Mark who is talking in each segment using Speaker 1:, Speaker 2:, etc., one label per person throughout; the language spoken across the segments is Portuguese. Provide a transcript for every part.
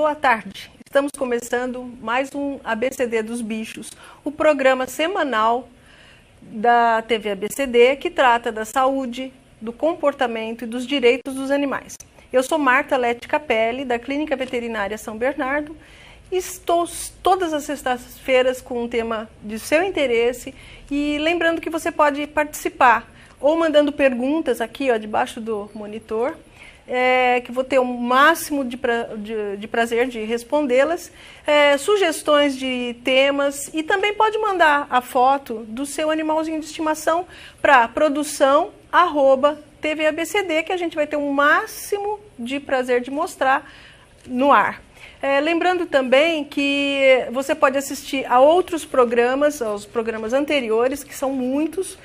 Speaker 1: Boa tarde. Estamos começando mais um ABCD dos Bichos, o programa semanal da TV ABCD que trata da saúde, do comportamento e dos direitos dos animais. Eu sou Marta Lete Capelli, da Clínica Veterinária São Bernardo, e estou todas as sextas-feiras com um tema de seu interesse e lembrando que você pode participar ou mandando perguntas aqui, ó, debaixo do monitor, que vou ter o máximo de prazer de respondê-las, sugestões de temas e também pode mandar a foto do seu animalzinho de estimação para produção@tvabcd, que a gente vai ter o máximo de prazer de mostrar no ar. Lembrando também que você pode assistir a outros programas, aos programas anteriores, que são muitos,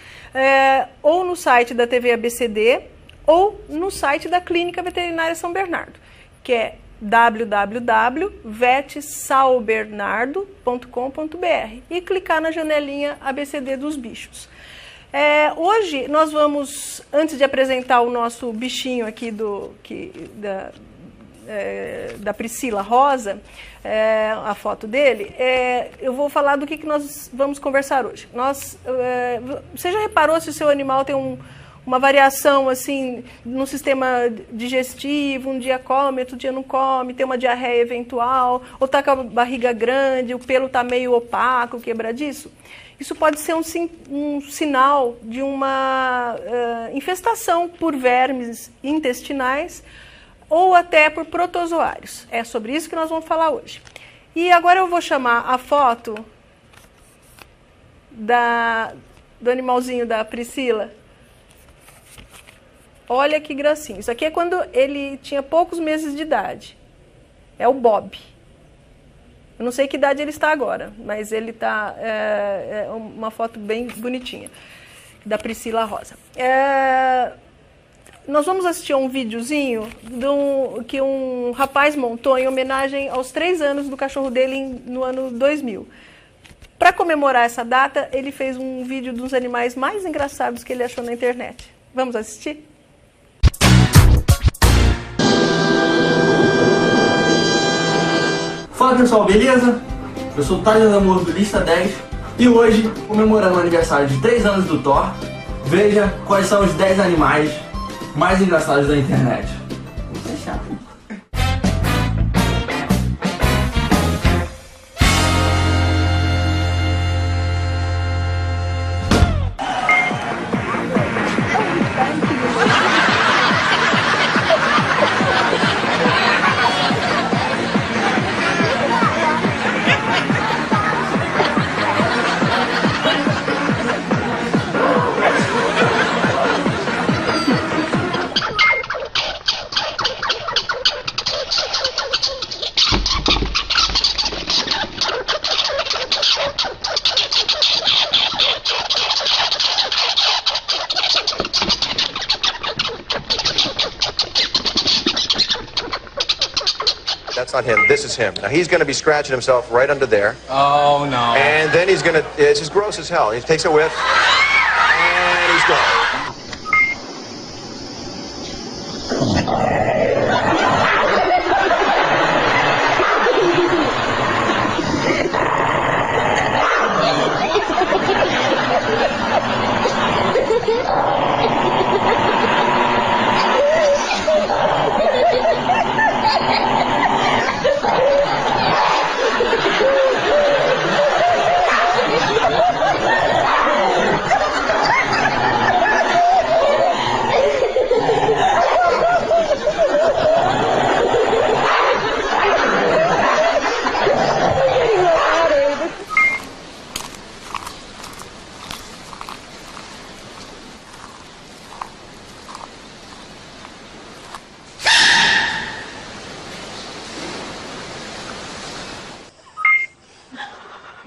Speaker 1: ou no site da TV ABCD, ou no site da Clínica Veterinária São Bernardo, que é www.vetsaubernardo.com.br e clicar na janelinha ABCD dos Bichos. Hoje nós vamos, antes de apresentar o nosso bichinho aqui da Priscila Rosa, a foto dele, eu vou falar do que nós vamos conversar hoje. Você já reparou se o seu animal tem uma variação assim no sistema digestivo, um dia come, outro dia não come, tem uma diarreia eventual, ou está com a barriga grande, o pelo está meio opaco, quebradiço? Isso pode ser um sinal de uma infestação por vermes intestinais ou até por protozoários. É sobre isso que nós vamos falar hoje. E agora eu vou chamar a foto do animalzinho da Priscila. Olha que gracinha. Isso aqui é quando ele tinha poucos meses de idade. É o Bob. Eu não sei que idade ele está agora, mas ele está... É uma foto bem bonitinha da Priscila Rosa. Nós vamos assistir a um videozinho que um rapaz montou em homenagem aos 3 anos do cachorro dele no ano 2000. Para comemorar essa data, ele fez um vídeo dos animais mais engraçados que ele achou na internet. Vamos assistir?
Speaker 2: Fala pessoal, beleza? Eu sou o Thales Amor do Lista 10 e hoje, comemorando o aniversário de 3 anos do Thor, veja quais são os 10 animais mais engraçados da internet. Isso é chato.
Speaker 3: That's not him. This is him. Now he's going to be scratching himself right under there.
Speaker 4: Oh, no.
Speaker 3: And then he's going to, it's just gross as hell. He takes a whiff, and he's gone.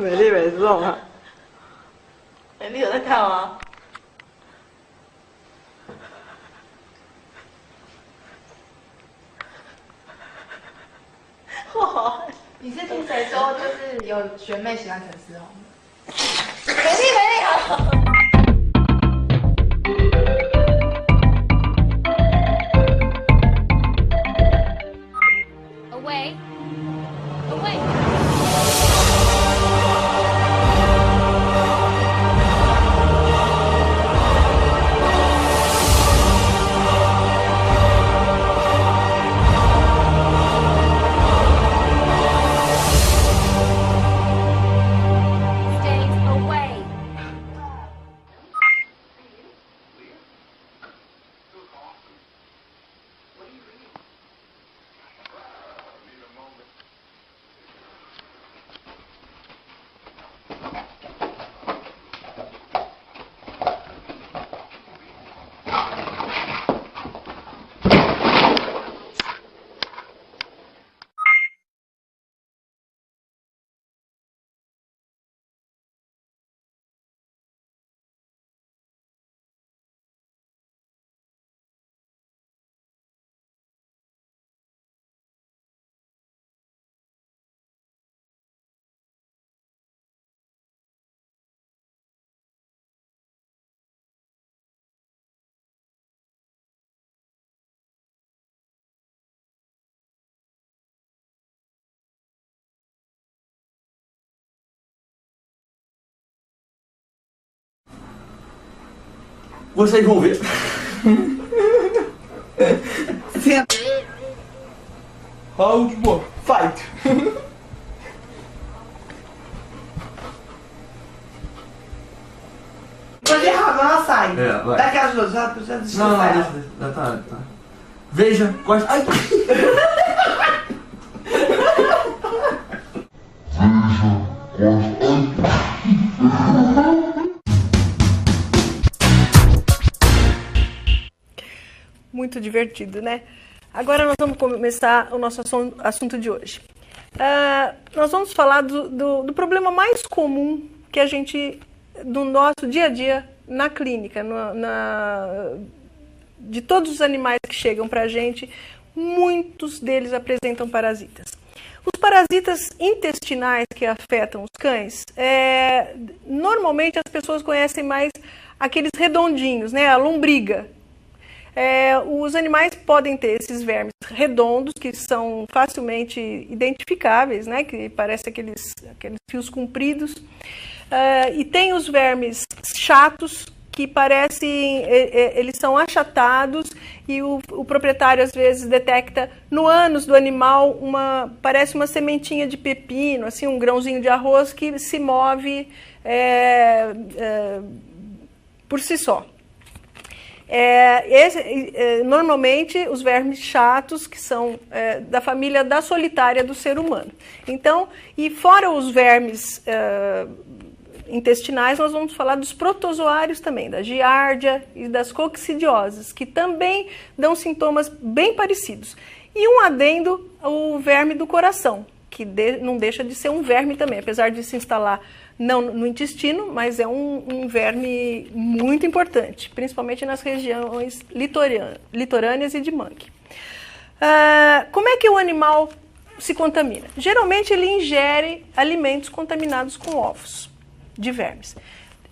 Speaker 1: 美丽美动啊！
Speaker 5: 美丽有在看吗？
Speaker 6: 你是听谁说就是有学妹喜欢陈思宏？
Speaker 5: 美丽好。
Speaker 2: Vocês vão ver.
Speaker 4: Round 1, fight!
Speaker 7: Coisa errada, ela sai.
Speaker 2: É, vai.
Speaker 7: Dá aquelas duas, já desistiu.
Speaker 2: Não, deixa, tá. Veja quais... Ai!
Speaker 1: Muito divertido, né? Agora nós vamos começar o nosso assunto de hoje. Nós vamos falar do problema mais comum que a gente, do nosso dia a dia na clínica, de todos os animais que chegam para a gente, muitos deles apresentam parasitas. Os parasitas intestinais que afetam os cães, normalmente as pessoas conhecem mais aqueles redondinhos, né? A lombriga. Os animais podem ter esses vermes redondos, que são facilmente identificáveis, né? Que parecem aqueles fios compridos. E tem os vermes chatos, que parecem, eles são achatados, e o proprietário às vezes detecta no ânus do animal parece uma sementinha de pepino, assim, um grãozinho de arroz que se move por si só. Normalmente os vermes chatos, que são da família da solitária do ser humano. Então, e fora os vermes intestinais, nós vamos falar dos protozoários também, da giardia e das coccidioses, que também dão sintomas bem parecidos. E um adendo, o verme do coração, que não deixa de ser um verme também, apesar de se instalar não no intestino, mas é um verme muito importante, principalmente nas regiões litorâneas e de mangue. Como é que o animal se contamina? Geralmente ele ingere alimentos contaminados com ovos de vermes,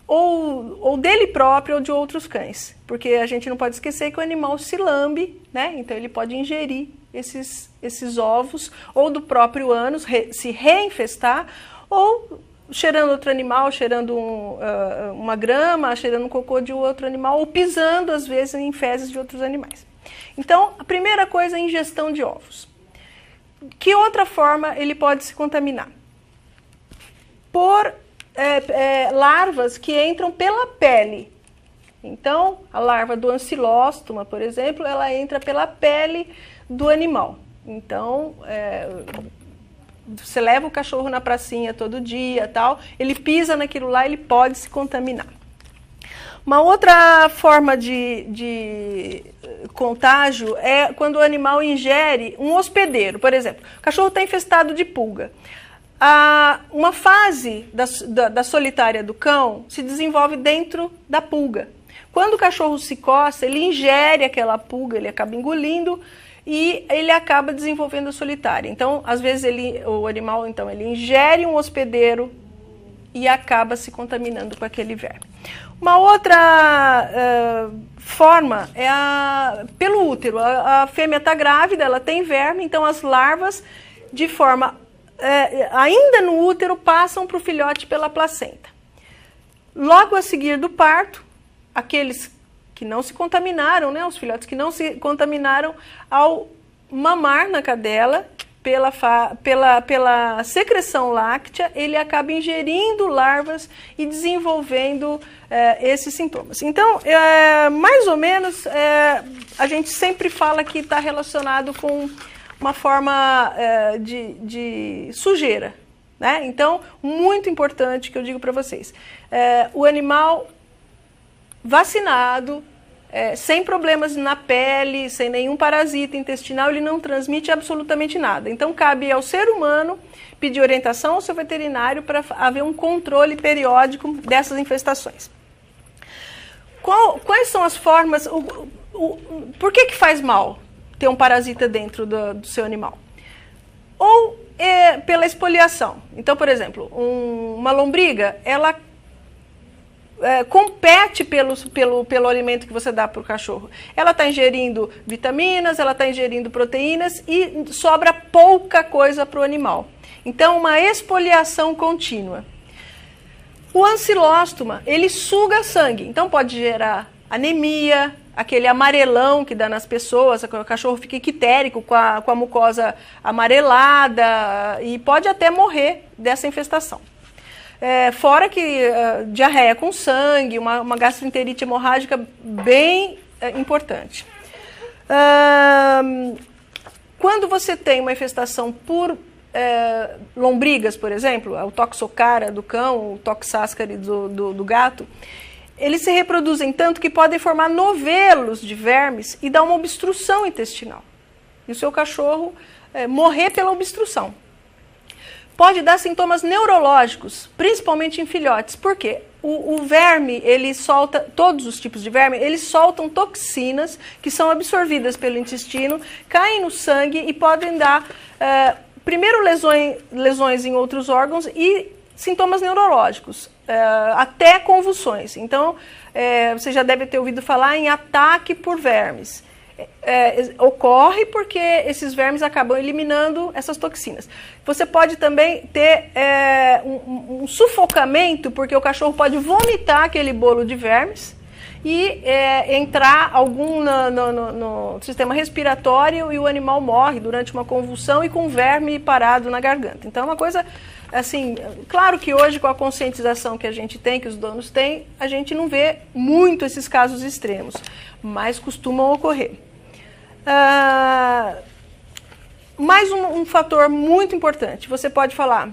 Speaker 1: ou dele próprio ou de outros cães, porque a gente não pode esquecer que o animal se lambe, né? Então ele pode ingerir esses ovos, ou do próprio ânus, se reinfestar, ou cheirando outro animal, cheirando uma grama, cheirando um cocô de outro animal, ou pisando, às vezes, em fezes de outros animais. Então, a primeira coisa é a ingestão de ovos. Que outra forma ele pode se contaminar? Por larvas que entram pela pele. Então, a larva do ancilóstoma, por exemplo, ela entra pela pele do animal. Então, você leva o cachorro na pracinha todo dia, tal, ele pisa naquilo lá, ele pode se contaminar. Uma outra forma de contágio é quando o animal ingere um hospedeiro. Por exemplo, o cachorro está infestado de pulga. Uma fase da solitária do cão se desenvolve dentro da pulga. Quando o cachorro se coça, ele ingere aquela pulga, ele acaba engolindo e ele acaba desenvolvendo a solitária. Então, às vezes, o animal então, ele ingere um hospedeiro e acaba se contaminando com aquele verme. Uma outra forma é pelo útero. A fêmea está grávida, ela tem verme, então as larvas, de forma ainda no útero, passam para o filhote pela placenta. Logo a seguir do parto, aqueles que não se contaminaram, né, os filhotes que não se contaminaram, ao mamar na cadela, pela secreção láctea, ele acaba ingerindo larvas e desenvolvendo esses sintomas. Então, mais ou menos, a gente sempre fala que está relacionado com uma forma de sujeira, né? Então, muito importante que eu digo para vocês, o animal vacinado, sem problemas na pele, sem nenhum parasita intestinal, ele não transmite absolutamente nada. Então, cabe ao ser humano pedir orientação ao seu veterinário para haver um controle periódico dessas infestações. Quais são as formas... por que faz mal ter um parasita dentro do seu animal? Ou pela espoliação. Então, por exemplo, uma lombriga, ela compete pelo alimento que você dá para o cachorro. Ela está ingerindo vitaminas, ela está ingerindo proteínas e sobra pouca coisa para o animal. Então, uma espoliação contínua. O ancilóstoma, ele suga sangue, então pode gerar anemia, aquele amarelão que dá nas pessoas, o cachorro fica ictérico com a mucosa amarelada e pode até morrer dessa infestação. Fora que diarreia com sangue, uma gastroenterite hemorrágica bem importante. Quando você tem uma infestação por lombrigas, por exemplo, o toxocara do cão, o toxascari do gato, eles se reproduzem tanto que podem formar novelos de vermes e dar uma obstrução intestinal. E o seu cachorro morrer pela obstrução. Pode dar sintomas neurológicos, principalmente em filhotes. Por quê? O verme, ele solta, todos os tipos de verme, eles soltam toxinas que são absorvidas pelo intestino, caem no sangue e podem dar, primeiro, lesões em outros órgãos e sintomas neurológicos, até convulsões. Então, você já deve ter ouvido falar em ataque por vermes. Ocorre porque esses vermes acabam eliminando essas toxinas. Você pode também ter um sufocamento, porque o cachorro pode vomitar aquele bolo de vermes e entrar algum no sistema respiratório e o animal morre durante uma convulsão e com verme parado na garganta. Então é uma coisa assim, claro que hoje com a conscientização que a gente tem, que os donos têm, a gente não vê muito esses casos extremos, mas costumam ocorrer. Mais um fator muito importante. Você pode falar,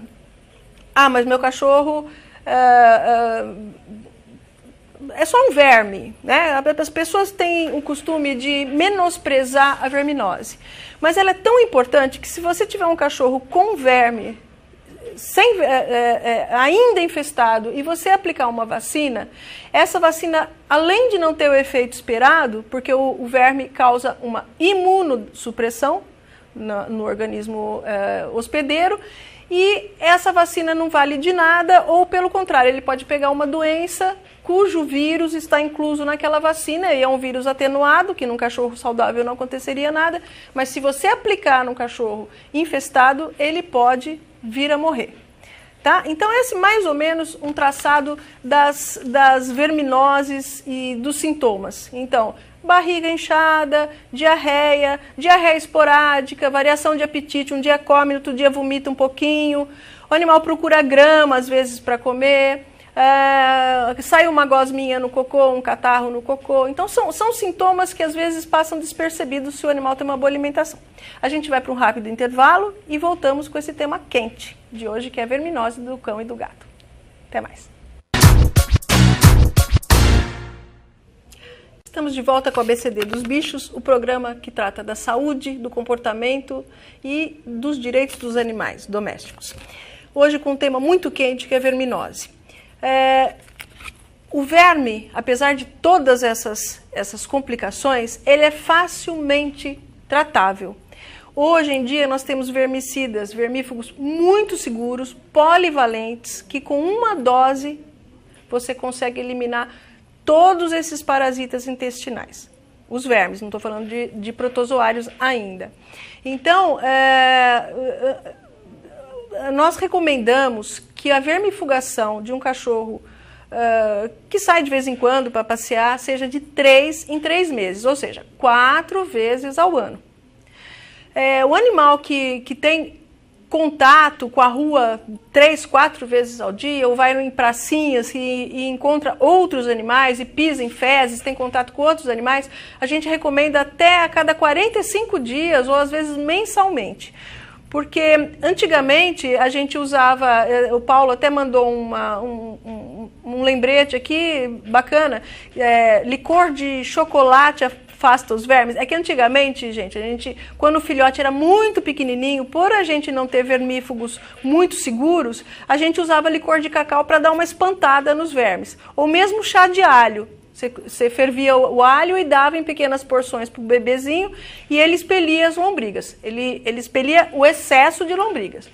Speaker 1: mas meu cachorro é só um verme, né? As pessoas têm o costume de menosprezar a verminose, mas ela é tão importante que se você tiver um cachorro com verme, ainda infestado, e você aplicar uma vacina, essa vacina, além de não ter o efeito esperado, porque o verme causa uma imunossupressão no organismo hospedeiro, e essa vacina não vale de nada, ou pelo contrário, ele pode pegar uma doença cujo vírus está incluso naquela vacina, e é um vírus atenuado, que num cachorro saudável não aconteceria nada, mas se você aplicar num cachorro infestado, ele pode vir a morrer. Tá? Então, esse é mais ou menos um traçado das verminoses e dos sintomas. Então, barriga inchada, diarreia esporádica, variação de apetite, um dia come, outro dia vomita um pouquinho, o animal procura grama, às vezes, para comer, sai uma gosminha no cocô, um catarro no cocô. Então, são sintomas que, às vezes, passam despercebidos se o animal tem uma boa alimentação. A gente vai para um rápido intervalo e voltamos com esse tema quente de hoje, que é a verminose do cão e do gato. Até mais. Estamos de volta com a ABCD dos Bichos, o programa que trata da saúde, do comportamento e dos direitos dos animais domésticos. Hoje com um tema muito quente, que é a verminose. O verme, apesar de todas essas complicações, ele é facilmente tratável. Hoje em dia nós temos vermicidas, vermífugos muito seguros, polivalentes, que com uma dose você consegue eliminar todos esses parasitas intestinais. Os vermes, não estou falando de protozoários ainda. Então, nós recomendamos que a vermifugação de um cachorro que sai de vez em quando para passear seja de 3 em 3 meses, ou seja, 4 vezes ao ano. O animal que tem contato com a rua 3, 4 vezes ao dia, ou vai em pracinhas e encontra outros animais e pisa em fezes, tem contato com outros animais, a gente recomenda até a cada 45 dias ou às vezes mensalmente. Porque antigamente a gente usava, o Paulo até mandou um lembrete aqui, bacana, licor de chocolate afasta os vermes. É que antigamente, gente, quando o filhote era muito pequenininho, por a gente não ter vermífugos muito seguros, a gente usava licor de cacau para dar uma espantada nos vermes. Ou mesmo chá de alho. Você fervia o alho e dava em pequenas porções para o bebezinho e ele expelia as lombrigas. Ele expelia o excesso de lombrigas.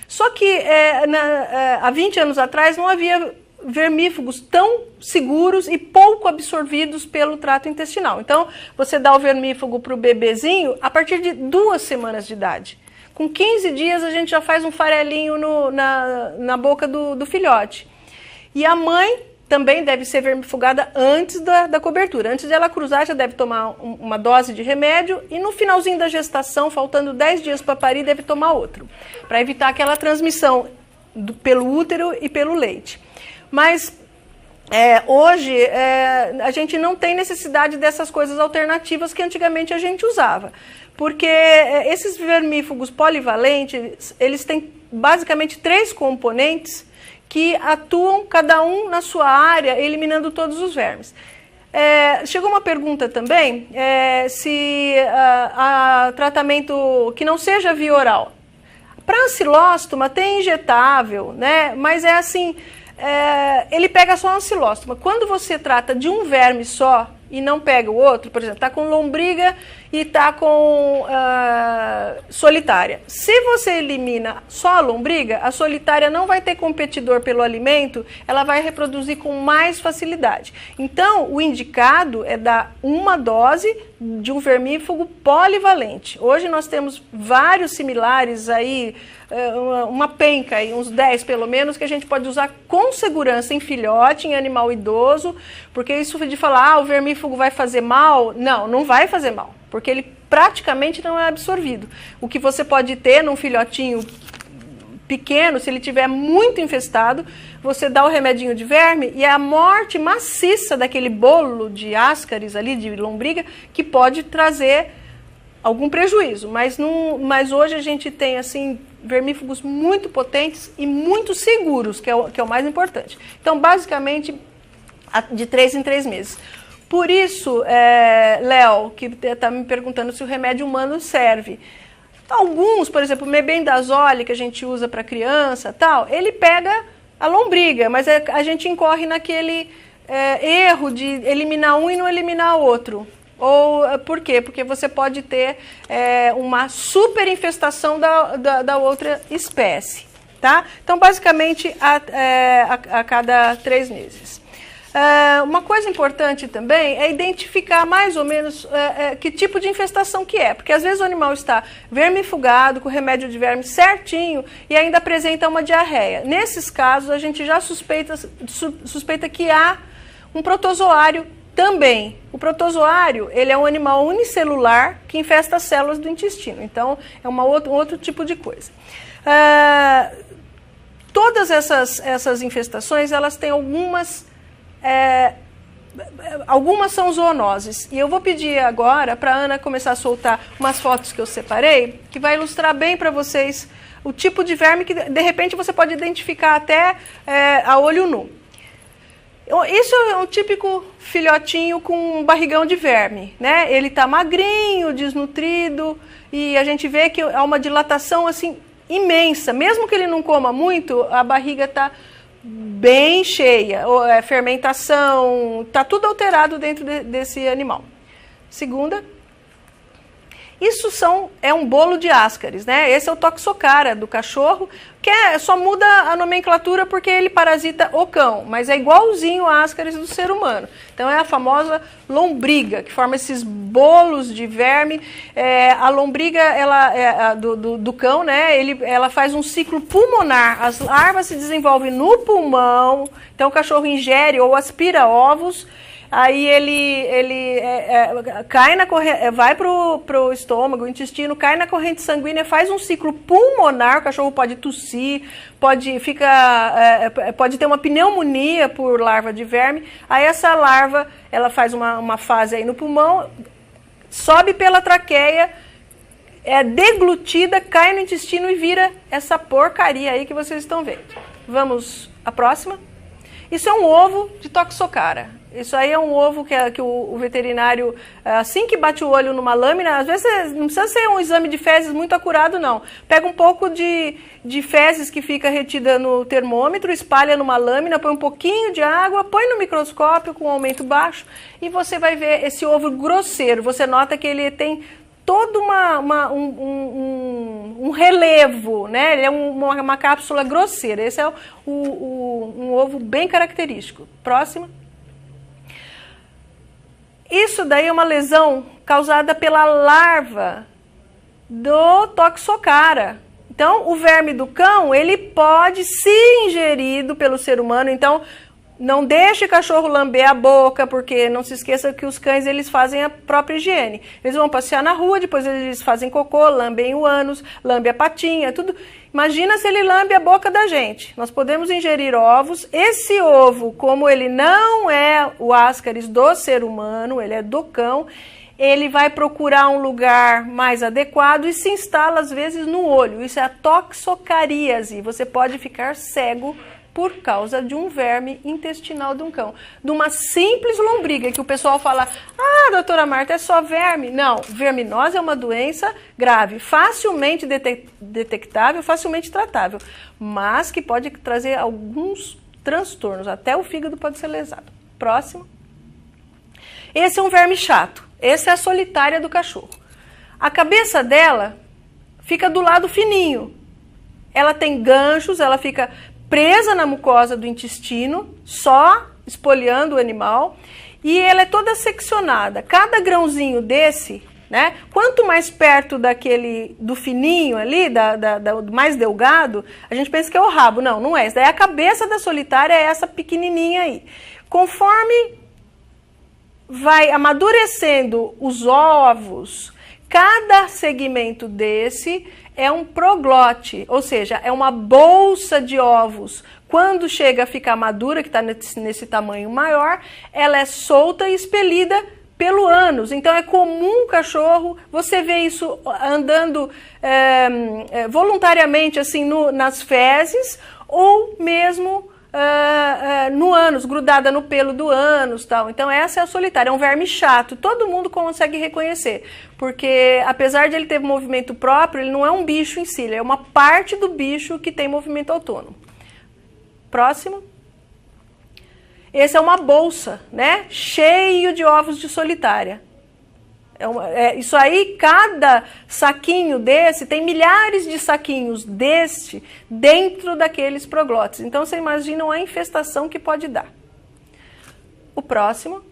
Speaker 1: Só que há 20 anos atrás não havia vermífugos tão seguros e pouco absorvidos pelo trato intestinal. Então, você dá o vermífugo para o bebezinho a partir de 2 semanas de idade. Com 15 dias, a gente já faz um farelinho na boca do filhote. E a mãe também deve ser vermifugada antes da cobertura. Antes de ela cruzar, já deve tomar uma dose de remédio e no finalzinho da gestação, faltando 10 dias para parir, deve tomar outro, para evitar aquela transmissão pelo útero e pelo leite. Mas hoje a gente não tem necessidade dessas coisas alternativas que antigamente a gente usava, porque esses vermífugos polivalentes, eles têm basicamente 3 componentes que atuam cada um na sua área, eliminando todos os vermes. Chegou uma pergunta também, se há tratamento que não seja via oral. Para ancilóstoma tem injetável, né? Mas é assim, ele pega só a ancilóstoma. Quando você trata de um verme só e não pega o outro, por exemplo, está com lombriga e está com solitária. Se você elimina só a lombriga, a solitária não vai ter competidor pelo alimento, ela vai reproduzir com mais facilidade. Então, o indicado é dar uma dose de um vermífugo polivalente. Hoje nós temos vários similares aí, uma penca aí, uns 10 pelo menos, que a gente pode usar com segurança em filhote, em animal idoso, porque isso de falar, o vermífugo vai fazer mal, não vai fazer mal, porque ele praticamente não é absorvido. O que você pode ter num filhotinho pequeno, se ele tiver muito infestado, você dá o remedinho de verme e é a morte maciça daquele bolo de ascaris ali, de lombriga, que pode trazer algum prejuízo. Mas hoje a gente tem assim vermífugos muito potentes e muito seguros, que é o mais importante. Então, basicamente, de 3 em 3 meses. Por isso, Léo, que está me perguntando se o remédio humano serve. Alguns, por exemplo, o mebendazole, que a gente usa para criança, tal, ele pega a lombriga, mas a gente incorre naquele erro de eliminar um e não eliminar outro. Por quê? Porque você pode ter uma superinfestação da outra espécie. Tá? Então, basicamente, a cada 3 meses. Uma coisa importante também é identificar mais ou menos que tipo de infestação que é, porque às vezes o animal está vermifugado, com remédio de verme certinho e ainda apresenta uma diarreia. Nesses casos, a gente já suspeita que há um protozoário também. O protozoário, ele é um animal unicelular que infesta as células do intestino, então é um outro tipo de coisa. Todas essas infestações, elas têm algumas são zoonoses. E eu vou pedir agora para a Ana começar a soltar umas fotos que eu separei, que vai ilustrar bem para vocês o tipo de verme que, de repente, você pode identificar até a olho nu. Isso é um típico filhotinho com um barrigão de verme, né? Ele está magrinho, desnutrido, e a gente vê que há uma dilatação assim imensa. Mesmo que ele não coma muito, a barriga está bem cheia, fermentação, está tudo alterado dentro desse animal. Segunda. Isso é um bolo de ascaris, né? Esse é o toxocara do cachorro, que só muda a nomenclatura porque ele parasita o cão, mas é igualzinho a ascaris do ser humano. Então é a famosa lombriga, que forma esses bolos de verme. A lombriga do cão, né? Ela faz um ciclo pulmonar. As larvas se desenvolvem no pulmão, então o cachorro ingere ou aspira ovos. Aí ele cai na corrente, vai pro estômago, o intestino, cai na corrente sanguínea, faz um ciclo pulmonar, o cachorro pode tossir, pode ter uma pneumonia por larva de verme. Aí essa larva, ela faz uma fase aí no pulmão, sobe pela traqueia, é deglutida, cai no intestino e vira essa porcaria aí que vocês estão vendo. Vamos à próxima. Isso é um ovo de toxocara. Isso aí é um ovo que o veterinário, assim que bate o olho numa lâmina, às vezes não precisa ser um exame de fezes muito acurado, não. Pega um pouco de fezes que fica retida no termômetro, espalha numa lâmina, põe um pouquinho de água, põe no microscópio com um aumento baixo e você vai ver esse ovo grosseiro. Você nota que ele tem todo um relevo, né? Ele é uma cápsula grosseira. Esse é um ovo bem característico. Próximo. Isso daí é uma lesão causada pela larva do toxocara. Então, o verme do cão, ele pode ser ingerido pelo ser humano. Então, não deixe o cachorro lamber a boca, porque não se esqueça que os cães, eles fazem a própria higiene. Eles vão passear na rua, depois eles fazem cocô, lambem o ânus, lambem a patinha, tudo. Imagina se ele lambe a boca da gente. Nós podemos ingerir ovos. Esse ovo, como ele não é o ascaris do ser humano, ele é do cão, ele vai procurar um lugar mais adequado e se instala, às vezes, no olho. Isso é a toxocaríase. Você pode ficar cego por causa de um verme intestinal de um cão. De uma simples lombriga, que o pessoal fala, doutora Marta, é só verme. Não, verminose é uma doença grave, facilmente detectável, facilmente tratável, mas que pode trazer alguns transtornos, até o fígado pode ser lesado. Próximo. Esse é um verme chato, esse é a solitária do cachorro. A cabeça dela fica do lado fininho, ela tem ganchos, ela fica presa na mucosa do intestino, só espoliando o animal, e ela é toda seccionada. Cada grãozinho desse, né, quanto mais perto do fininho ali, do mais delgado, a gente pensa que é o rabo. Não é. Isso daí a cabeça da solitária é essa pequenininha aí. Conforme vai amadurecendo os ovos, cada segmento desse é um proglote, ou seja, é uma bolsa de ovos. Quando chega a ficar madura, que está nesse tamanho maior, ela é solta e expelida pelo ânus. Então é comum o cachorro, você vê isso andando voluntariamente assim nas fezes, ou mesmo no ânus, grudada no pelo do ânus, tal. Então essa é a solitária, é um verme chato, todo mundo consegue reconhecer, porque apesar de ele ter movimento próprio, ele não é um bicho em si, ele é uma parte do bicho que tem movimento autônomo. Próximo. Esse é uma bolsa, né? Cheio de ovos de solitária. Isso aí, cada saquinho desse, tem milhares de saquinhos deste dentro daqueles proglotes. Então, você imagina a infestação que pode dar. O próximo.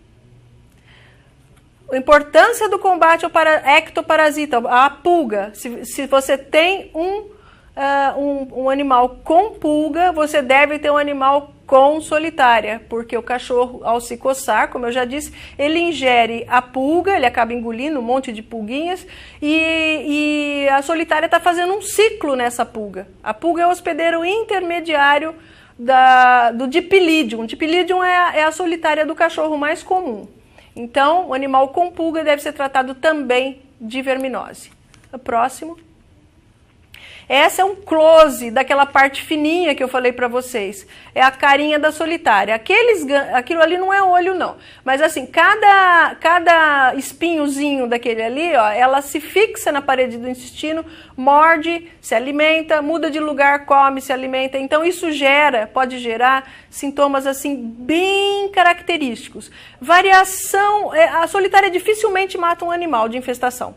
Speaker 1: A importância do combate ao ectoparasita, a pulga. Se você tem um animal com pulga, você deve ter um animal com solitária, porque o cachorro, ao se coçar, como eu já disse, ele ingere a pulga, ele acaba engolindo um monte de pulguinhas, e a solitária está fazendo um ciclo nessa pulga. A pulga é o hospedeiro intermediário do Dipylidium. O Dipylidium é a solitária do cachorro mais comum. Então, o animal com pulga deve ser tratado também de verminose. O próximo. Essa é um close daquela parte fininha que eu falei para vocês. É a carinha da solitária. Aquilo ali não é olho, não. Mas assim, cada espinhozinho daquele ali, ó, ela se fixa na parede do intestino, morde, se alimenta, muda de lugar, come, se alimenta. Então isso pode gerar sintomas assim bem característicos. Variação, a solitária dificilmente mata um animal de infestação.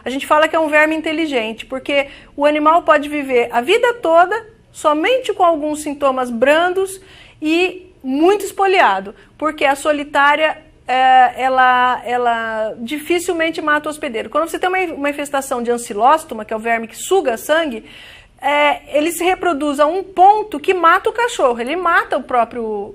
Speaker 1: A gente fala que é um verme inteligente, porque o animal pode viver a vida toda somente com alguns sintomas brandos e muito espoliado, porque a solitária ela dificilmente mata o hospedeiro. Quando você tem uma infestação de ancilóstoma, que é o verme que suga sangue, ele se reproduz a um ponto que mata o cachorro, ele mata o próprio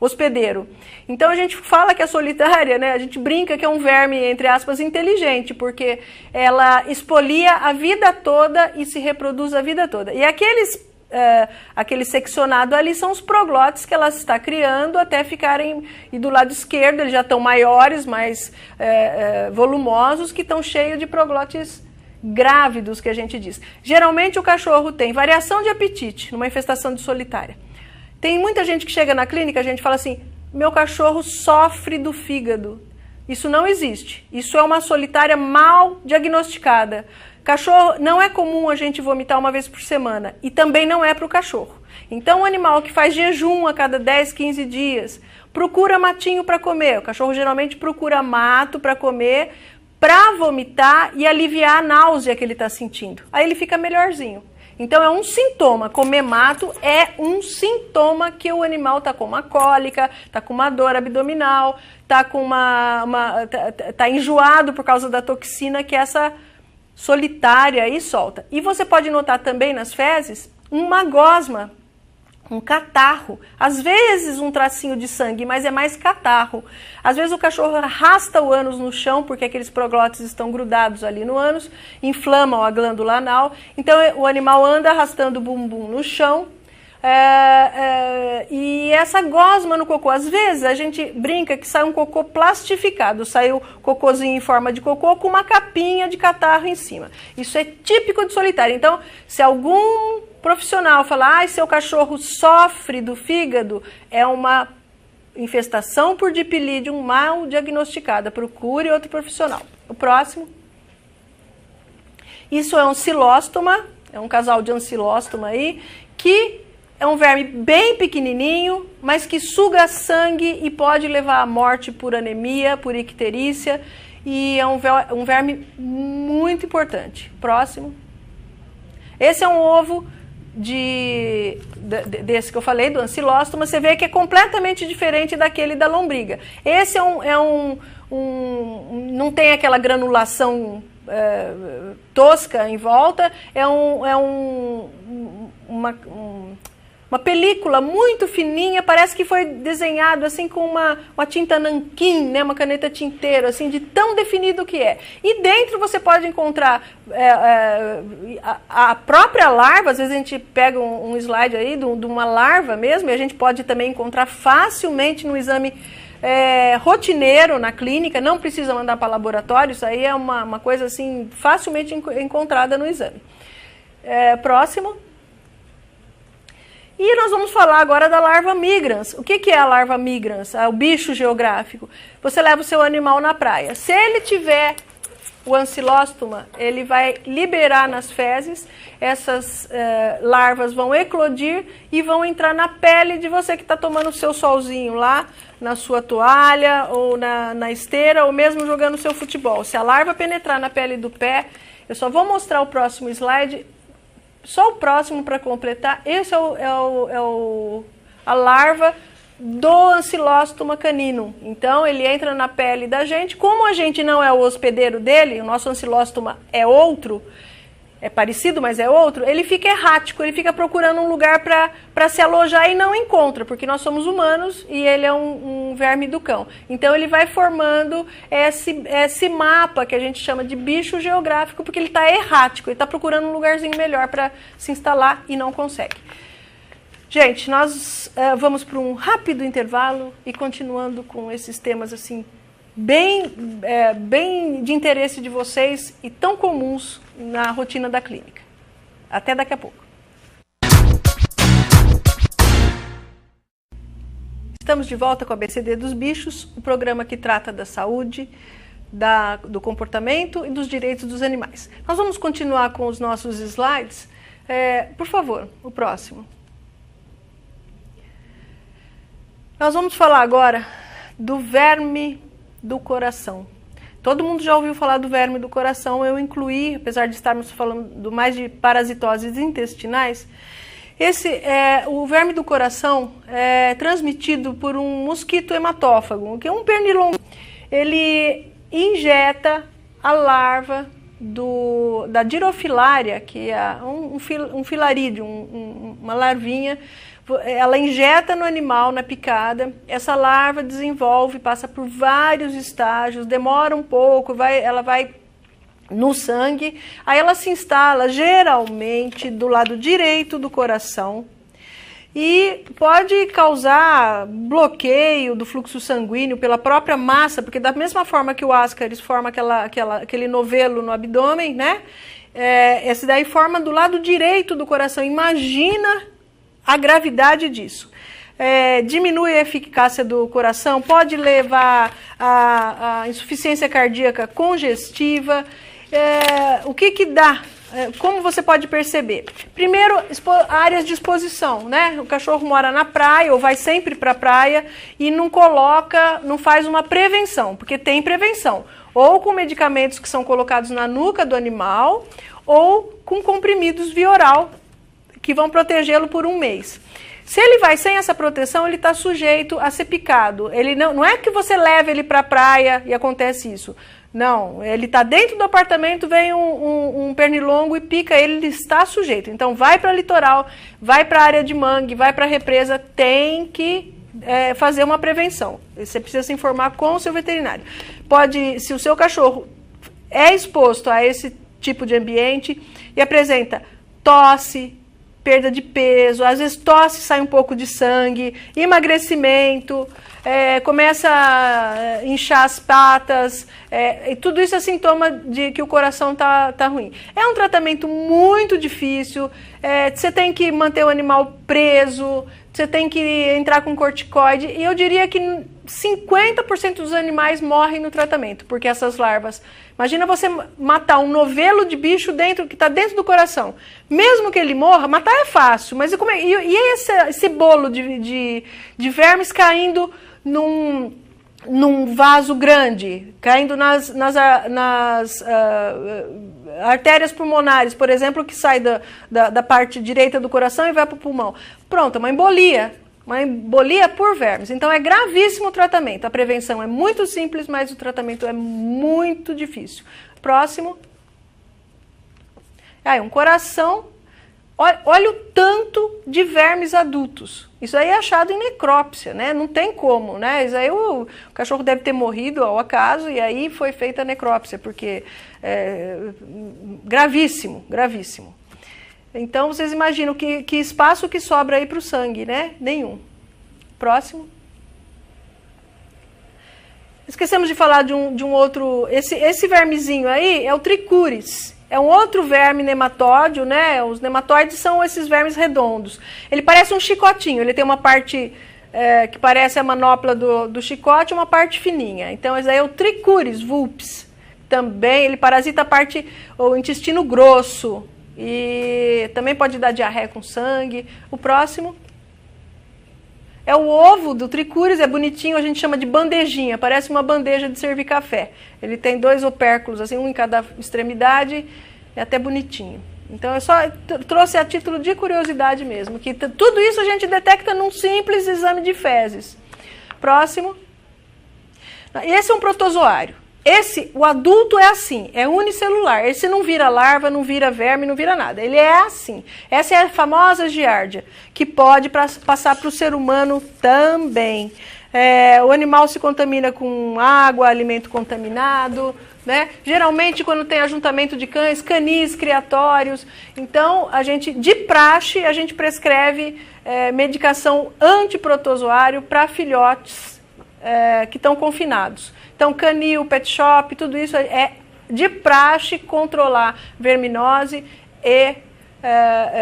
Speaker 1: hospedeiro. Então a gente fala que a solitária, né, a gente brinca que é um verme, entre aspas, inteligente, porque ela expolia a vida toda e se reproduz a vida toda. E aquele seccionado ali são os proglotes que ela está criando até ficarem, e do lado esquerdo eles já estão maiores, mais volumosos, que estão cheios de proglotes grávidos, que a gente diz. Geralmente o cachorro tem variação de apetite numa infestação de solitária. Tem muita gente que chega na clínica, a gente fala assim, meu cachorro sofre do fígado. Isso não existe. Isso é uma solitária mal diagnosticada. Cachorro, não é comum a gente vomitar uma vez por semana, e também não é para o cachorro. Então, um animal que faz jejum a cada 10, 15 dias, procura matinho para comer. O cachorro geralmente procura mato para comer, para vomitar e aliviar a náusea que ele está sentindo. Aí ele fica melhorzinho. Então é um sintoma, comer mato é um sintoma que o animal está com uma cólica, está com uma dor abdominal, está com tá enjoado por causa da toxina que essa solitária aí solta. E você pode notar também nas fezes uma gosma, um catarro, às vezes um tracinho de sangue, mas é mais catarro. Às vezes o cachorro arrasta o ânus no chão, porque aqueles proglotes estão grudados ali no ânus, inflamam a glândula anal, então o animal anda arrastando o bumbum no chão, e essa gosma no cocô, às vezes a gente brinca que sai um cocô plastificado, saiu cocôzinho em forma de cocô com uma capinha de catarro em cima. Isso é típico de solitária. Então, se algum profissional falar, seu cachorro sofre do fígado, é uma infestação por dipilídeo mal diagnosticada, procure outro profissional. O próximo. Isso é um ancilóstoma, é um casal de ancilóstoma aí, que é um verme bem pequenininho, mas que suga sangue e pode levar à morte por anemia, por icterícia, e é um verme muito importante. Próximo. Esse é um ovo desse que eu falei, do ancilóstoma. Você vê que é completamente diferente daquele da lombriga. Esse não tem aquela granulação tosca em volta, uma película muito fininha, parece que foi desenhado assim com uma tinta nanquim, né, uma caneta tinteiro, assim, de tão definido que é. E dentro você pode encontrar a própria larva, às vezes a gente pega um slide aí de uma larva mesmo, e a gente pode também encontrar facilmente no exame rotineiro na clínica, não precisa mandar para laboratório, isso aí é uma coisa assim facilmente encontrada no exame. Próximo. E nós vamos falar agora da larva migrans. O que é a larva migrans? É o bicho geográfico. Você leva o seu animal na praia. Se ele tiver o ancilóstoma, ele vai liberar nas fezes, essas larvas vão eclodir e vão entrar na pele de você que está tomando o seu solzinho lá, na sua toalha, ou na esteira, ou mesmo jogando o seu futebol. Se a larva penetrar na pele do pé, eu só vou mostrar o próximo slide. Só o próximo para completar, esse a larva do ancilóstoma canino. Então, ele entra na pele da gente. Como a gente não é o hospedeiro dele, o nosso ancilóstoma é outro, é parecido, mas é outro, ele fica errático, ele fica procurando um lugar para se alojar e não encontra, porque nós somos humanos e ele é um verme do cão. Então ele vai formando esse mapa que a gente chama de bicho geográfico, porque ele está errático, ele está procurando um lugarzinho melhor para se instalar e não consegue. Gente, nós vamos para um rápido intervalo e continuando com esses temas assim bem de interesse de vocês e tão comuns na rotina da clínica. Até daqui a pouco. Estamos de volta com a ABCD dos Bichos, o programa que trata da saúde, do comportamento e dos direitos dos animais. Nós vamos continuar com os nossos slides. Por favor, o próximo. Nós vamos falar agora do verme do coração. Todo mundo já ouviu falar do verme do coração, eu incluí, apesar de estarmos falando mais de parasitoses intestinais. O verme do coração é transmitido por um mosquito hematófago, que é um pernilongo. Ele injeta a larva da Dirofilaria, que é um filarídeo, uma larvinha. Ela injeta no animal, na picada, essa larva desenvolve, passa por vários estágios, demora um pouco, ela vai no sangue, aí ela se instala geralmente do lado direito do coração e pode causar bloqueio do fluxo sanguíneo pela própria massa, porque da mesma forma que o ascaris forma aquele novelo no abdômen, né? Esse daí forma do lado direito do coração. Imagina a gravidade disso. Diminui a eficácia do coração, pode levar a insuficiência cardíaca congestiva. O que dá? Como você pode perceber? Primeiro, áreas de exposição, né? O cachorro mora na praia ou vai sempre para a praia e não faz uma prevenção, porque tem prevenção, ou com medicamentos que são colocados na nuca do animal, ou com comprimidos via oral, que vão protegê-lo por um mês. Se ele vai sem essa proteção, ele está sujeito a ser picado. Ele não é que você leva ele para a praia e acontece isso. Não, ele está dentro do apartamento, vem um pernilongo e pica ele está sujeito. Então vai para o litoral, vai para a área de mangue, vai para a represa, tem que fazer uma prevenção. Você precisa se informar com o seu veterinário. Se o seu cachorro é exposto a esse tipo de ambiente e apresenta tosse, perda de peso, às vezes tosse, sai um pouco de sangue, emagrecimento, começa a inchar as patas, e tudo isso é sintoma de que o coração tá ruim. É um tratamento muito difícil, você tem que manter o animal preso, você tem que entrar com corticoide, e eu diria que 50% dos animais morrem no tratamento, porque essas larvas... Imagina você matar um novelo de bicho que está dentro do coração. Mesmo que ele morra, matar é fácil, mas e esse bolo de vermes caindo num vaso grande, caindo nas artérias pulmonares, por exemplo, que sai da parte direita do coração e vai para o pulmão. Pronto, uma embolia por vermes. Então é gravíssimo o tratamento. A prevenção é muito simples, mas o tratamento é muito difícil. Próximo. Um coração. Olha o tanto de vermes adultos. Isso aí é achado em necrópsia, né? Não tem como, né? Isso aí o cachorro deve ter morrido ao acaso e aí foi feita a necrópsia, porque gravíssimo, gravíssimo. Então, vocês imaginam que espaço que sobra aí para o sangue, né? Nenhum. Próximo. Esquecemos de falar de um outro... Esse vermezinho aí é o tricuris. É um outro verme nematóide, né? Os nematóides são esses vermes redondos. Ele parece um chicotinho. Ele tem uma parte que parece a manopla do chicote e uma parte fininha. Então, esse aí é o tricuris vulpes. Também, ele parasita o intestino grosso. E também pode dar diarreia com sangue. O próximo é o ovo do tricuris, é bonitinho, a gente chama de bandejinha, parece uma bandeja de servir café. Ele tem 2 opérculos, assim, um em cada extremidade, é até bonitinho. Então eu só trouxe a título de curiosidade mesmo, que tudo isso a gente detecta num simples exame de fezes. Próximo. Esse é um protozoário. O adulto é assim, é unicelular. Esse não vira larva, não vira verme, não vira nada. Ele é assim. Essa é a famosa giardia, que pode passar para o ser humano também. O animal se contamina com água, alimento contaminado, né? Geralmente, quando tem ajuntamento de cães, canis criatórios. Então, de praxe, a gente prescreve medicação antiprotozoário para filhotes que estão confinados. Então, canil, pet shop, tudo isso é de praxe controlar verminose e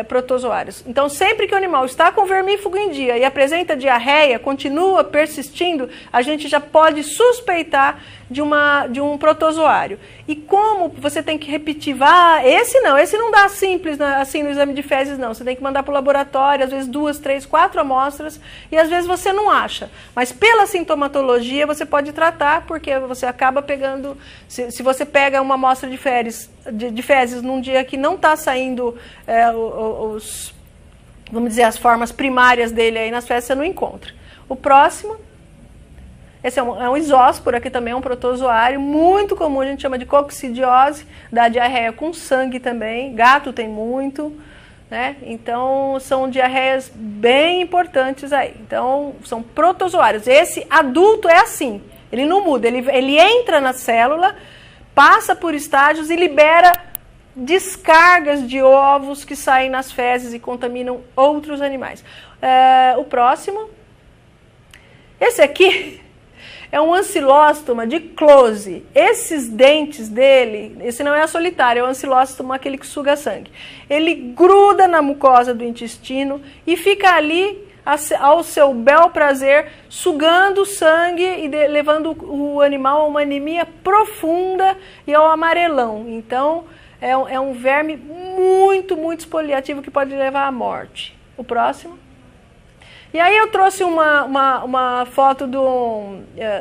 Speaker 1: protozoários. Então, sempre que o animal está com vermífugo em dia e apresenta diarreia, continua persistindo, a gente já pode suspeitar de um protozoário. E como você tem que repetir, esse não dá simples assim no exame de fezes, não. Você tem que mandar para o laboratório, às vezes 2, 3, 4 amostras, e às vezes você não acha. Mas pela sintomatologia você pode tratar, porque você acaba pegando, se você pega uma amostra de fezes num dia que não está saindo vamos dizer, as formas primárias dele aí nas fezes, você não encontra. O próximo, esse é um isósporo, aqui também é um protozoário, muito comum, a gente chama de coccidiose, dá diarreia com sangue também, gato tem muito, né? Então, são diarreias bem importantes aí. Então, são protozoários. Esse adulto é assim, ele não muda, ele entra na célula, passa por estágios e libera descargas de ovos que saem nas fezes e contaminam outros animais. O próximo, esse aqui é um ancilóstoma de close. Esses dentes dele, esse não é a solitária, é o ancilóstoma, aquele que suga sangue. Ele gruda na mucosa do intestino e fica ali ao seu bel prazer, sugando o sangue e levando o animal a uma anemia profunda e ao amarelão. Então, é um verme muito, muito espoliativo que pode levar à morte. O próximo. E aí eu trouxe uma foto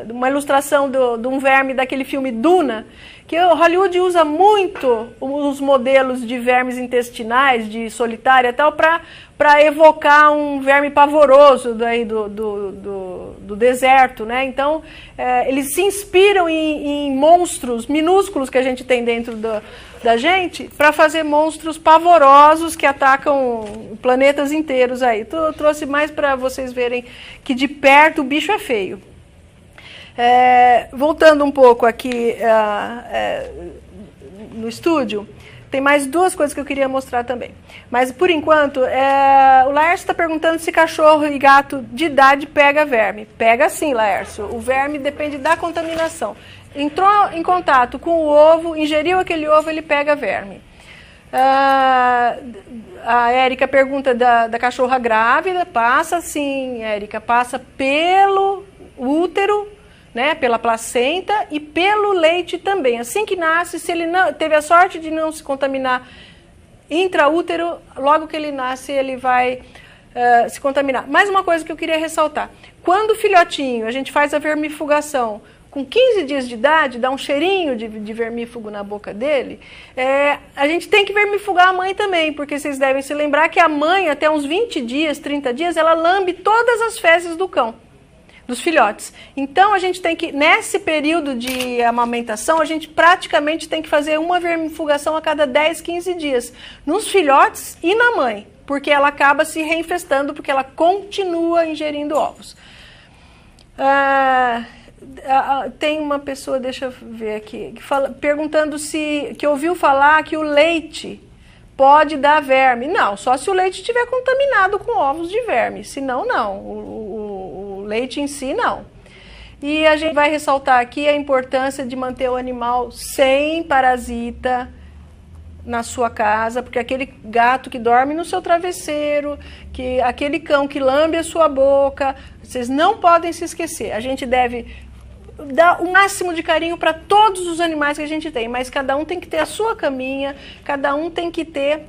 Speaker 1: uma ilustração de um verme daquele filme Duna, que o Hollywood usa muito os modelos de vermes intestinais, de solitária e tal, para evocar um verme pavoroso do deserto, né? Então, eles se inspiram em monstros minúsculos que a gente tem dentro da gente para fazer monstros pavorosos que atacam planetas inteiros aí. Eu trouxe mais para vocês verem que de perto o bicho é feio. Voltando um pouco aqui no estúdio, tem mais duas coisas que eu queria mostrar também. Mas, por enquanto, o Laércio está perguntando se cachorro e gato de idade pega verme. Pega sim, Laércio. O verme depende da contaminação. Entrou em contato com o ovo, ingeriu aquele ovo, ele pega verme. A Érica pergunta da cachorra grávida. Passa sim, Érica. Passa pelo útero, né, pela placenta e pelo leite também. Assim que nasce, se ele não teve a sorte de não se contaminar intraútero, logo que ele nasce, ele vai se contaminar. Mais uma coisa que eu queria ressaltar. Quando o filhotinho, a gente faz a vermifugação, com 15 dias de idade, dá um cheirinho de vermífugo na boca dele, a gente tem que vermifugar a mãe também, porque vocês devem se lembrar que a mãe, até uns 20 dias, 30 dias, ela lambe todas as fezes do cão, dos filhotes. Então, a gente tem que, nesse período de amamentação, a gente praticamente tem que fazer uma vermifugação a cada 10, 15 dias, nos filhotes e na mãe, porque ela acaba se reinfestando, porque ela continua ingerindo ovos. Tem uma pessoa, deixa eu ver aqui, perguntando que ouviu falar que o leite pode dar verme. Não, só se o leite estiver contaminado com ovos de verme, senão não, o leite em si não. E a gente vai ressaltar aqui a importância de manter o animal sem parasita na sua casa, porque aquele gato que dorme no seu travesseiro, aquele cão que lambe a sua boca, vocês não podem se esquecer. A gente deve dar o máximo de carinho para todos os animais que a gente tem, mas cada um tem que ter a sua caminha, cada um tem que ter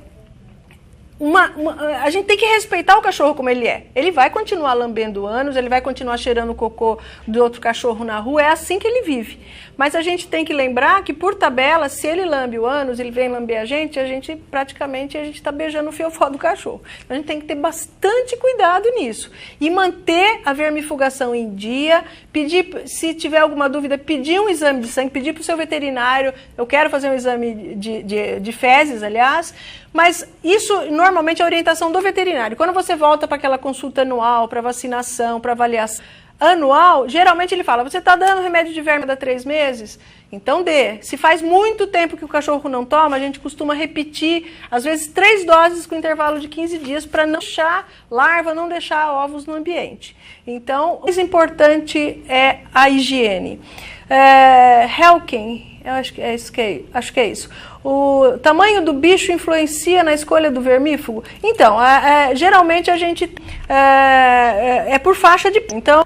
Speaker 1: a gente tem que respeitar o cachorro como ele é. Ele vai continuar lambendo ânus, ele vai continuar cheirando o cocô do outro cachorro na rua, é assim que ele vive. Mas a gente tem que lembrar que, por tabela, se ele lambe o ânus, ele vem lamber a gente praticamente está beijando o fiofó do cachorro. Então, a gente tem que ter bastante cuidado nisso. E manter a vermifugação em dia, pedir, se tiver alguma dúvida, pedir um exame de sangue, pedir para o seu veterinário, eu quero fazer um exame de fezes, aliás, mas isso normalmente é a orientação do veterinário. Quando você volta para aquela consulta anual, para vacinação, para avaliação anual, geralmente ele fala, você está dando remédio de verme a cada 3 meses? Então dê. Se faz muito tempo que o cachorro não toma, a gente costuma repetir, às vezes 3 doses com intervalo de 15 dias para não deixar larva, não deixar ovos no ambiente. Então, o mais importante é a higiene. Helken Eu acho que é isso. O tamanho do bicho influencia na escolha do vermífugo? Então, geralmente a gente é por faixa de... Então,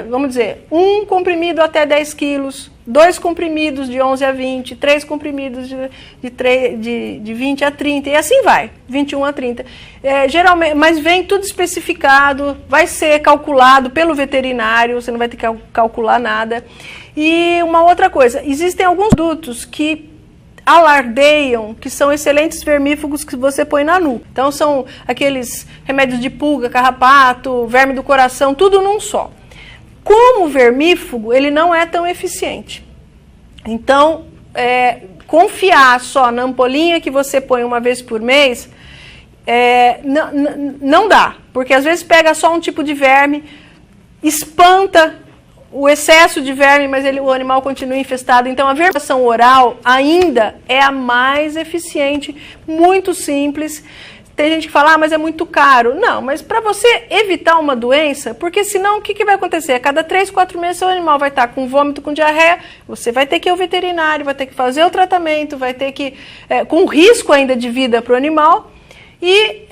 Speaker 1: vamos dizer, 1 comprimido até 10 quilos, 2 comprimidos de 11 a 20, 3 comprimidos de 20 a 30, e assim vai, 21 a 30. Geralmente, mas vem tudo especificado, vai ser calculado pelo veterinário, você não vai ter que calcular nada. E uma outra coisa, existem alguns produtos que alardeiam que são excelentes vermífugos que você põe na nuca. Então são aqueles remédios de pulga, carrapato, verme do coração, tudo num só. Como vermífugo, ele não é tão eficiente. Então, confiar só na ampolinha que você põe uma vez por mês, não dá. Porque às vezes pega só um tipo de verme, espanta o excesso de verme, mas o animal continua infestado. Então, a vermifugação oral ainda é a mais eficiente, muito simples. Tem gente que fala, mas é muito caro. Não, mas para você evitar uma doença, porque senão o que vai acontecer? A cada 3, 4 meses seu animal vai estar com vômito, com diarreia, você vai ter que ir ao veterinário, vai ter que fazer o tratamento, vai ter que, com risco ainda de vida para o animal, e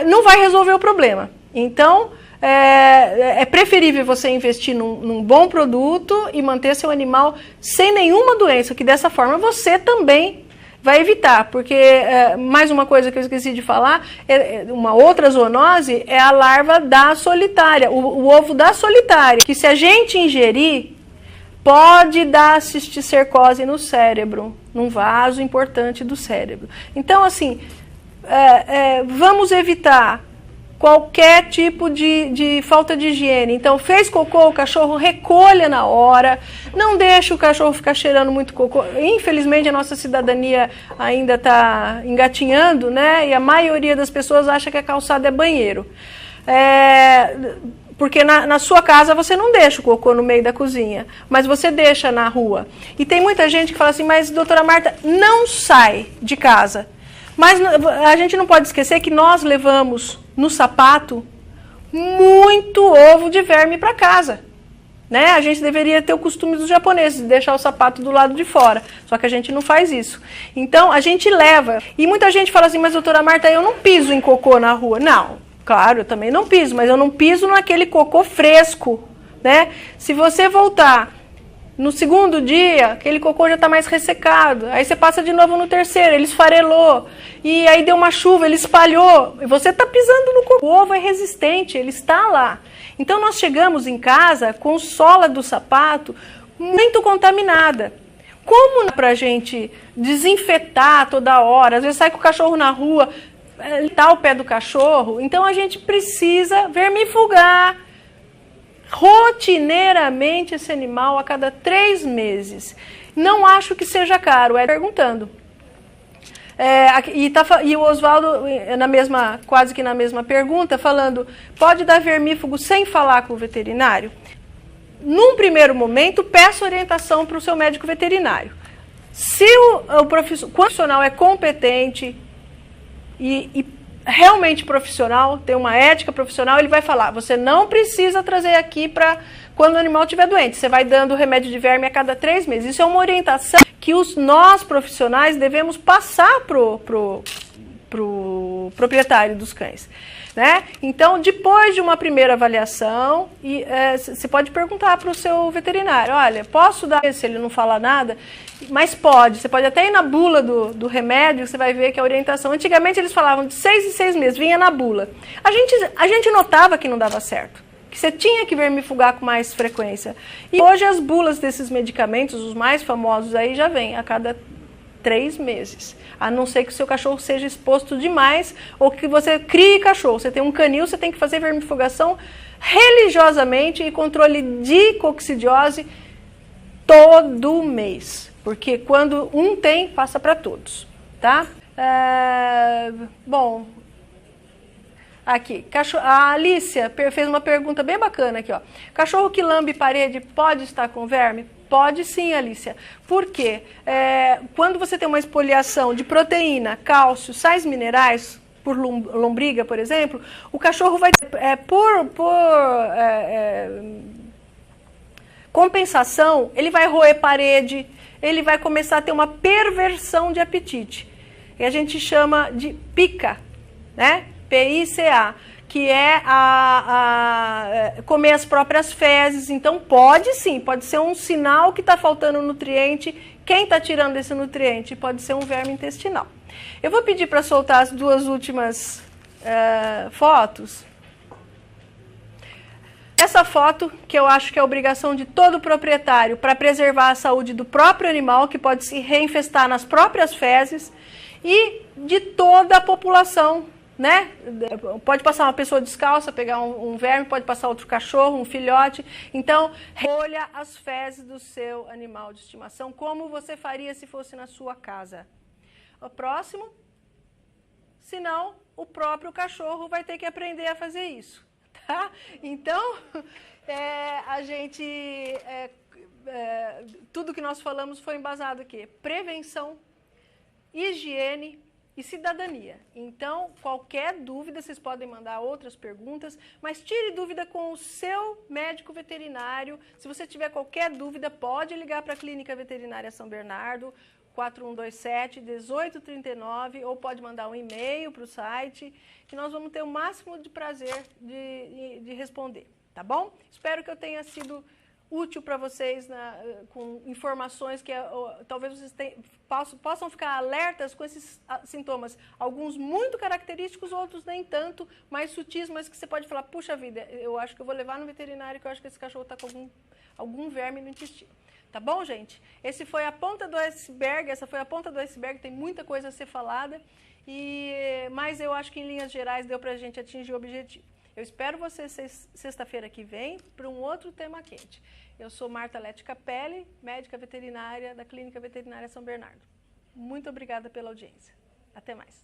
Speaker 1: não vai resolver o problema. Então, é preferível você investir num bom produto e manter seu animal sem nenhuma doença, que dessa forma você também vai evitar, porque mais uma coisa que eu esqueci de falar, uma outra zoonose é a larva da solitária, o ovo da solitária, que se a gente ingerir, pode dar cisticercose no cérebro, num vaso importante do cérebro. Então, assim, vamos evitar qualquer tipo de falta de higiene. Então, fez cocô, o cachorro recolha na hora, não deixa o cachorro ficar cheirando muito cocô. Infelizmente, a nossa cidadania ainda está engatinhando, né? E a maioria das pessoas acha que a calçada é banheiro. Porque na sua casa você não deixa o cocô no meio da cozinha, mas você deixa na rua. E tem muita gente que fala assim, mas doutora Marta, não sai de casa. Mas a gente não pode esquecer que nós levamos no sapato muito ovo de verme para casa. Né? A gente deveria ter o costume dos japoneses, de deixar o sapato do lado de fora. Só que a gente não faz isso. Então, a gente leva. E muita gente fala assim, mas doutora Marta, eu não piso em cocô na rua. Não, claro, eu também não piso, mas eu não piso naquele cocô fresco. Né? Se você voltar no segundo dia, aquele cocô já está mais ressecado. Aí você passa de novo no terceiro, ele esfarelou. E aí deu uma chuva, ele espalhou. E você está pisando no cocô. O ovo é resistente, ele está lá. Então nós chegamos em casa com a sola do sapato muito contaminada. Como para a gente desinfetar toda hora? Às vezes sai com o cachorro na rua, tá o pé do cachorro. Então a gente precisa vermifugar rotineiramente esse animal a cada 3 meses. Não acho que seja caro, perguntando. E o Oswaldo, quase que na mesma pergunta, falando, pode dar vermífugo sem falar com o veterinário? Num primeiro momento, peça orientação para o seu médico veterinário. Se o profissional é competente e realmente profissional, tem uma ética profissional, ele vai falar, você não precisa trazer aqui para quando o animal estiver doente, você vai dando remédio de verme a cada 3 meses. Isso é uma orientação que nós profissionais devemos passar pro proprietário dos cães. Né? Então, depois de uma primeira avaliação, você pode perguntar para o seu veterinário, olha, posso dar, se ele não falar nada, mas pode, você pode até ir na bula do remédio, você vai ver que a orientação, antigamente eles falavam de 6 em 6 meses, vinha na bula. A gente notava que não dava certo, que você tinha que vermifugar com mais frequência. E hoje as bulas desses medicamentos, os mais famosos aí, já vêm a cada 3 meses. A não ser que o seu cachorro seja exposto demais ou que você crie cachorro. Você tem um canil, você tem que fazer vermifugação religiosamente e controle de coccidiose todo mês. Porque quando um tem, passa para todos. Tá? Bom, aqui, a Alicia fez uma pergunta bem bacana aqui. Ó. Cachorro que lambe parede pode estar com verme? Pode sim, Alicia. Por quê? Quando você tem uma espoliação de proteína, cálcio, sais minerais, por lombriga, por exemplo, o cachorro vai, por compensação, ele vai roer parede, ele vai começar a ter uma perversão de apetite. E a gente chama de pica, né? P-I-C-A, que é comer as próprias fezes. Então pode sim, pode ser um sinal que está faltando nutriente. Quem está tirando esse nutriente? Pode ser um verme intestinal. Eu vou pedir para soltar as duas últimas fotos. Essa foto, que eu acho que é obrigação de todo proprietário para preservar a saúde do próprio animal, que pode se reinfestar nas próprias fezes, e de toda a população, né? Pode passar uma pessoa descalça, pegar um verme, pode passar outro cachorro, um filhote. Então, recolha as fezes do seu animal de estimação, como você faria se fosse na sua casa. O próximo, senão o próprio cachorro vai ter que aprender a fazer isso. Tá? Então, tudo que nós falamos foi embasado aqui. Prevenção, higiene e cidadania. Então, qualquer dúvida, vocês podem mandar outras perguntas, mas tire dúvida com o seu médico veterinário. Se você tiver qualquer dúvida, pode ligar para a Clínica Veterinária São Bernardo, 4127-1839, ou pode mandar um e-mail para o site, que nós vamos ter o máximo de prazer de responder, tá bom? Espero que eu tenha sido útil para vocês com informações que talvez vocês possam ficar alertas com esses sintomas. Alguns muito característicos, outros nem tanto, mais sutis, mas que você pode falar, puxa vida, eu acho que eu vou levar no veterinário, que eu acho que esse cachorro está com algum verme no intestino. Tá bom, gente? Essa foi a ponta do iceberg, tem muita coisa a ser falada, mas eu acho que em linhas gerais deu para a gente atingir o objetivo. Eu espero vocês sexta-feira que vem para um outro tema quente. Eu sou Marta Lete Capelli, médica veterinária da Clínica Veterinária São Bernardo. Muito obrigada pela audiência. Até mais.